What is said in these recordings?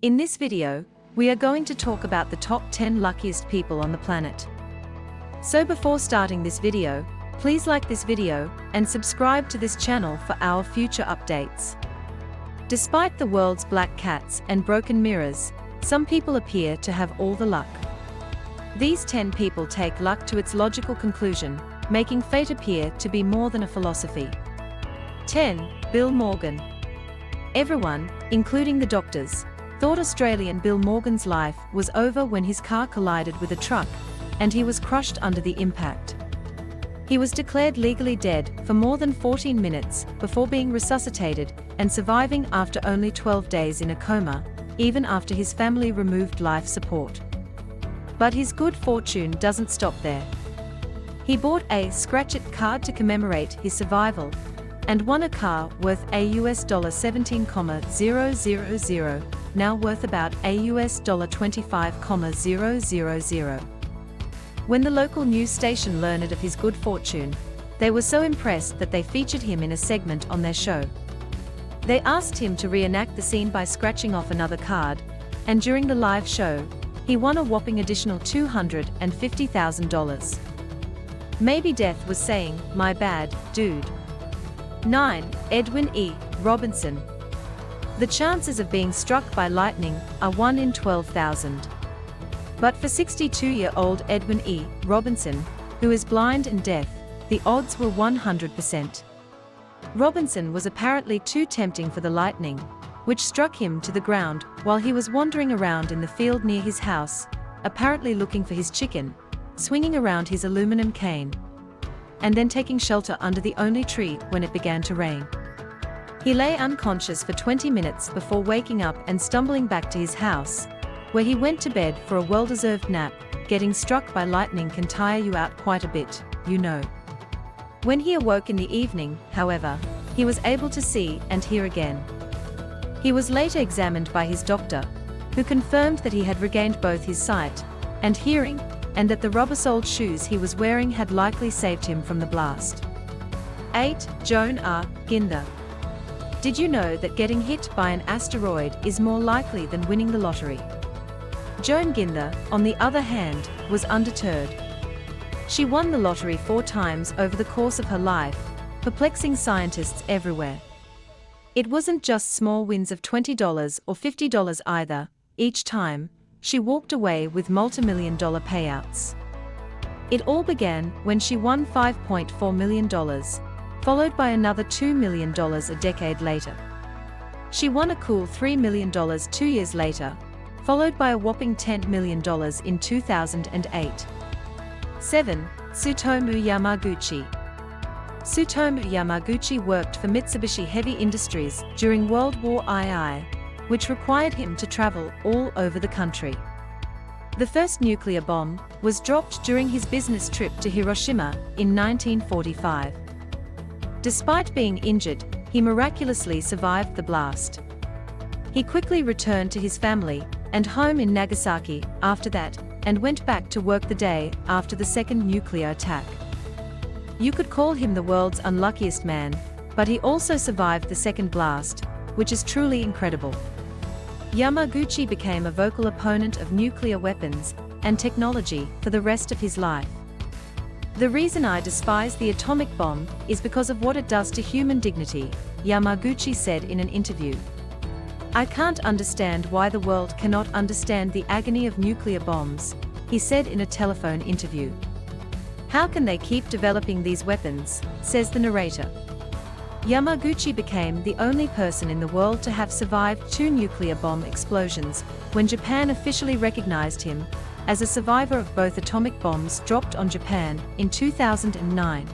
In this video, we are going to talk about the top 10 luckiest people on the planet. So before starting this video, please like this video and subscribe to this channel for our future updates. Despite the world's black cats and broken mirrors, some people appear to have all the luck. These 10 people take luck to its logical conclusion, making fate appear to be more than a philosophy. 10. Bill Morgan. Everyone, including the doctors, thought Australian Bill Morgan's life was over when his car collided with a truck, and he was crushed under the impact. He was declared legally dead for more than 14 minutes before being resuscitated and surviving after only 12 days in a coma, even after his family removed life support. But his good fortune doesn't stop there. He bought a scratch-it card to commemorate his survival, and won a car worth $17,000, now worth about $25,000. When the local news station learned of his good fortune, they were so impressed that they featured him in a segment on their show. They asked him to reenact the scene by scratching off another card, and during the live show, he won a whopping additional $250,000. Maybe death was saying, "My bad, dude." 9. Edwin E. Robinson. The chances of being struck by lightning are 1 in 12,000. But for 62-year-old Edwin E. Robinson, who is blind and deaf, the odds were 100%. Robinson was apparently too tempting for the lightning, which struck him to the ground while he was wandering around in the field near his house, apparently looking for his chicken, swinging around his aluminum cane, and then taking shelter under the only tree when it began to rain. He lay unconscious for 20 minutes before waking up and stumbling back to his house, where he went to bed for a well-deserved nap. Getting struck by lightning can tire you out quite a bit, you know. When he awoke in the evening, however, he was able to see and hear again. He was later examined by his doctor, who confirmed that he had regained both his sight and hearing, and that the rubber-soled shoes he was wearing had likely saved him from the blast. 8. Joan R. Ginder. Did you know that getting hit by an asteroid is more likely than winning the lottery? Joan Ginder, on the other hand, was undeterred. She won the lottery 4 times over the course of her life, perplexing scientists everywhere. It wasn't just small wins of $20 or $50 either. Each time, she walked away with multi-million-dollar payouts. It all began when she won $5.4 million, followed by another $2 million a decade later. She won a cool $3 million 2 years later, followed by a whopping $10 million in 2008. 7. Tsutomu Yamaguchi. Tsutomu Yamaguchi worked for Mitsubishi Heavy Industries during World War II, which required him to travel all over the country. The first nuclear bomb was dropped during his business trip to Hiroshima in 1945. Despite being injured, he miraculously survived the blast. He quickly returned to his family and home in Nagasaki after that, and went back to work the day after the second nuclear attack. You could call him the world's unluckiest man, but he also survived the second blast, which is truly incredible. Yamaguchi became a vocal opponent of nuclear weapons and technology for the rest of his life. "The reason I despise the atomic bomb is because of what it does to human dignity," Yamaguchi said in an interview. "I can't understand why the world cannot understand the agony of nuclear bombs," he said in a telephone interview. "How can they keep developing these weapons?" says the narrator. Yamaguchi became the only person in the world to have survived 2 nuclear bomb explosions, when Japan officially recognized him as a survivor of both atomic bombs dropped on Japan in 2009.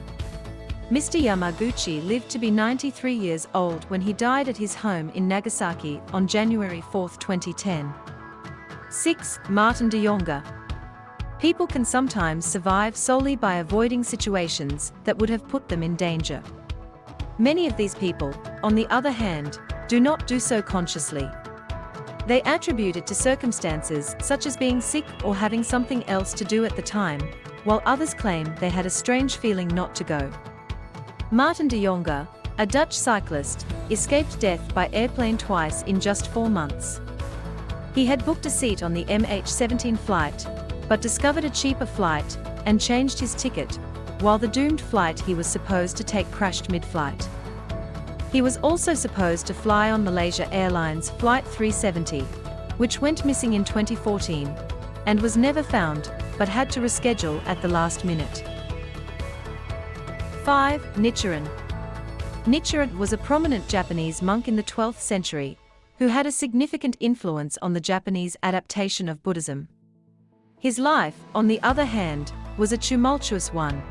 Mr. Yamaguchi lived to be 93 years old when he died at his home in Nagasaki on January 4, 2010. 6. Martin de Jonge. People can sometimes survive solely by avoiding situations that would have put them in danger. Many of these people, on the other hand, do not do so consciously. They attribute it to circumstances such as being sick or having something else to do at the time, while others claim they had a strange feeling not to go. Martin de Jonge, a Dutch cyclist, escaped death by airplane twice in just 4 months. He had booked a seat on the MH17 flight, but discovered a cheaper flight and changed his ticket, while the doomed flight he was supposed to take crashed mid-flight. He was also supposed to fly on Malaysia Airlines Flight 370, which went missing in 2014, and was never found, but had to reschedule at the last minute. 5. Nichiren. Nichiren was a prominent Japanese monk in the 12th century, who had a significant influence on the Japanese adaptation of Buddhism. His life, on the other hand, was a tumultuous one.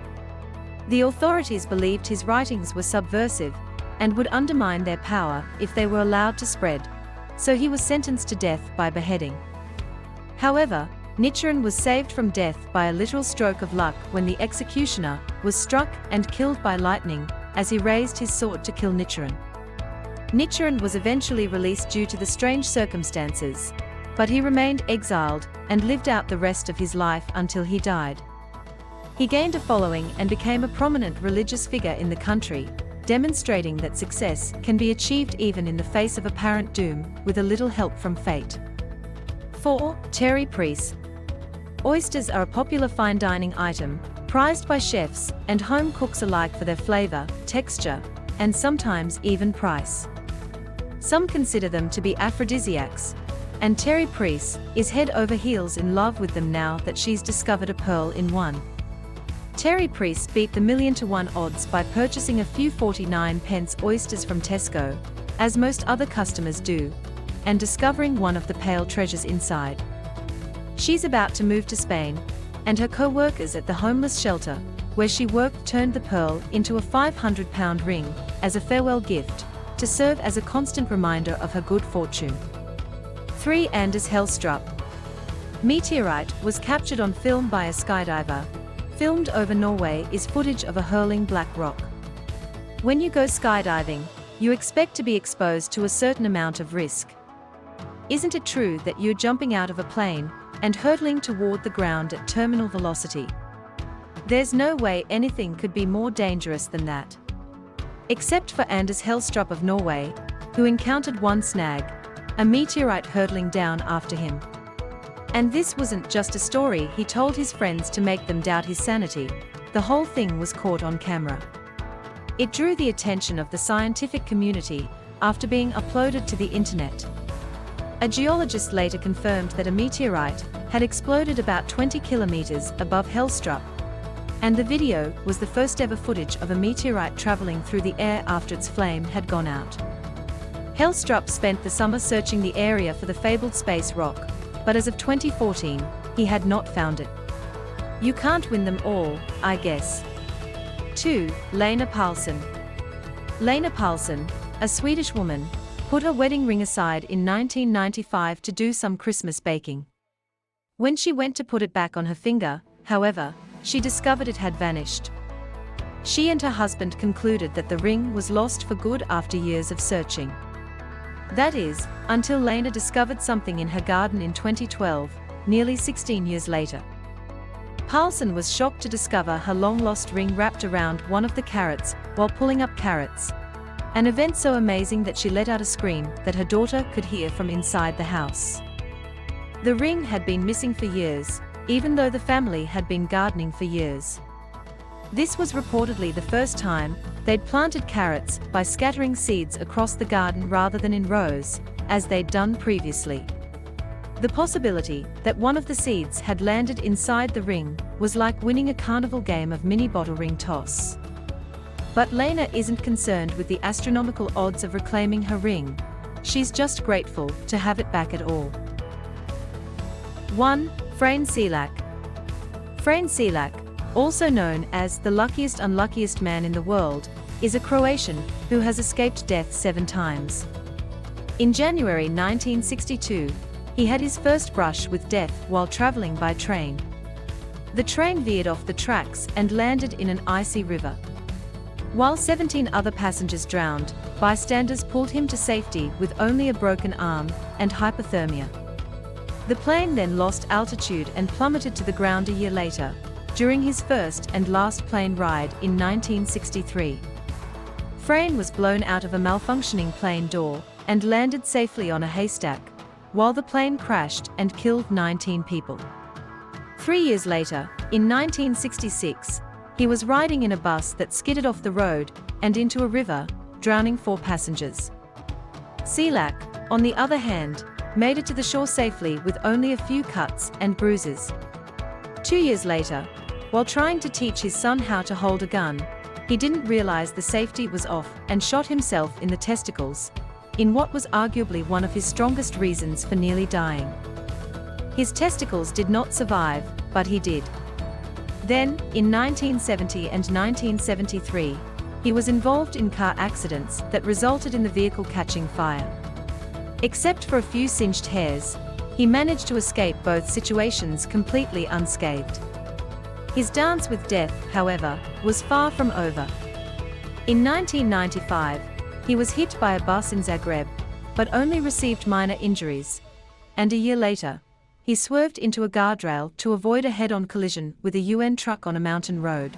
The authorities believed his writings were subversive and would undermine their power if they were allowed to spread, so he was sentenced to death by beheading. However, Nichiren was saved from death by a literal stroke of luck when the executioner was struck and killed by lightning as he raised his sword to kill Nichiren. Nichiren was eventually released due to the strange circumstances, but he remained exiled and lived out the rest of his life until he died. He gained a following and became a prominent religious figure in the country, demonstrating that success can be achieved even in the face of apparent doom, with a little help from fate. 4. Terry Priest. Oysters are a popular fine dining item, prized by chefs and home cooks alike for their flavor, texture, and sometimes even price. Some consider them to be aphrodisiacs, and Terry Priest is head over heels in love with them now that she's discovered a pearl in one. Terry Priest beat the 1,000,000 to 1 odds by purchasing a few 49-pence oysters from Tesco, as most other customers do, and discovering one of the pale treasures inside. She's about to move to Spain, and her co-workers at the homeless shelter, where she worked, turned the pearl into a £500 ring as a farewell gift, to serve as a constant reminder of her good fortune. 3. Anders Hellstrup. Meteorite was captured on film by a skydiver. Filmed over Norway is footage of a hurling black rock. When you go skydiving, you expect to be exposed to a certain amount of risk. Isn't it true that you're jumping out of a plane and hurtling toward the ground at terminal velocity? There's no way anything could be more dangerous than that. Except for Anders Hellstrup of Norway, who encountered one snag, a meteorite hurtling down after him. And this wasn't just a story he told his friends to make them doubt his sanity, the whole thing was caught on camera. It drew the attention of the scientific community after being uploaded to the internet. A geologist later confirmed that a meteorite had exploded about 20 kilometers above Hellstrup, and the video was the first ever footage of a meteorite traveling through the air after its flame had gone out. Hellstrup spent the summer searching the area for the fabled space rock, but as of 2014, he had not found it. You can't win them all, I guess. 2. Lena Paulsson. Lena Paulsson, a Swedish woman, put her wedding ring aside in 1995 to do some Christmas baking. When she went to put it back on her finger, however, she discovered it had vanished. She and her husband concluded that the ring was lost for good after years of searching. That is, until Lena discovered something in her garden in 2012, nearly 16 years later. Paulsson was shocked to discover her long-lost ring wrapped around one of the carrots while pulling up carrots, an event so amazing that she let out a scream that her daughter could hear from inside the house. The ring had been missing for years, even though the family had been gardening for years. This was reportedly the first time they'd planted carrots by scattering seeds across the garden rather than in rows, as they'd done previously. The possibility that one of the seeds had landed inside the ring was like winning a carnival game of mini bottle ring toss. But Lena isn't concerned with the astronomical odds of reclaiming her ring. She's just grateful to have it back at all. 1. Frane Selak. Frane Selak, also known as the luckiest unluckiest man in the world, is a Croatian who has escaped death 7 times. In January 1962, he had his first brush with death while traveling by train. The train veered off the tracks and landed in an icy river. While 17 other passengers drowned, bystanders pulled him to safety with only a broken arm and hypothermia. The plane then lost altitude and plummeted to the ground a year later, during his first and last plane ride in 1963. Frane was blown out of a malfunctioning plane door and landed safely on a haystack, while the plane crashed and killed 19 people. 3 years later, in 1966, he was riding in a bus that skidded off the road and into a river, drowning 4 passengers. Selak, on the other hand, made it to the shore safely with only a few cuts and bruises. 2 years later, while trying to teach his son how to hold a gun, he didn't realize the safety was off and shot himself in the testicles, in what was arguably one of his strongest reasons for nearly dying. His testicles did not survive, but he did. Then, in 1970 and 1973, he was involved in car accidents that resulted in the vehicle catching fire. Except for a few singed hairs, he managed to escape both situations completely unscathed. His dance with death, however, was far from over. In 1995, he was hit by a bus in Zagreb, but only received minor injuries. And a year later, he swerved into a guardrail to avoid a head-on collision with a UN truck on a mountain road.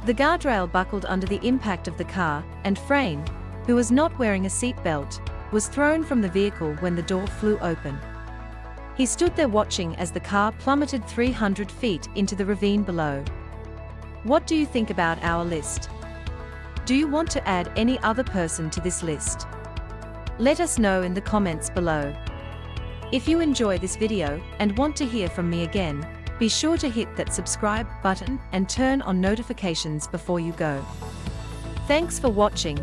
The guardrail buckled under the impact of the car, and Frayne, who was not wearing a seatbelt, was thrown from the vehicle when the door flew open. He stood there watching as the car plummeted 300 feet into the ravine below. What do you think about our list? Do you want to add any other person to this list? Let us know in the comments below. If you enjoy this video and want to hear from me again, be sure to hit that subscribe button and turn on notifications before you go. Thanks for watching.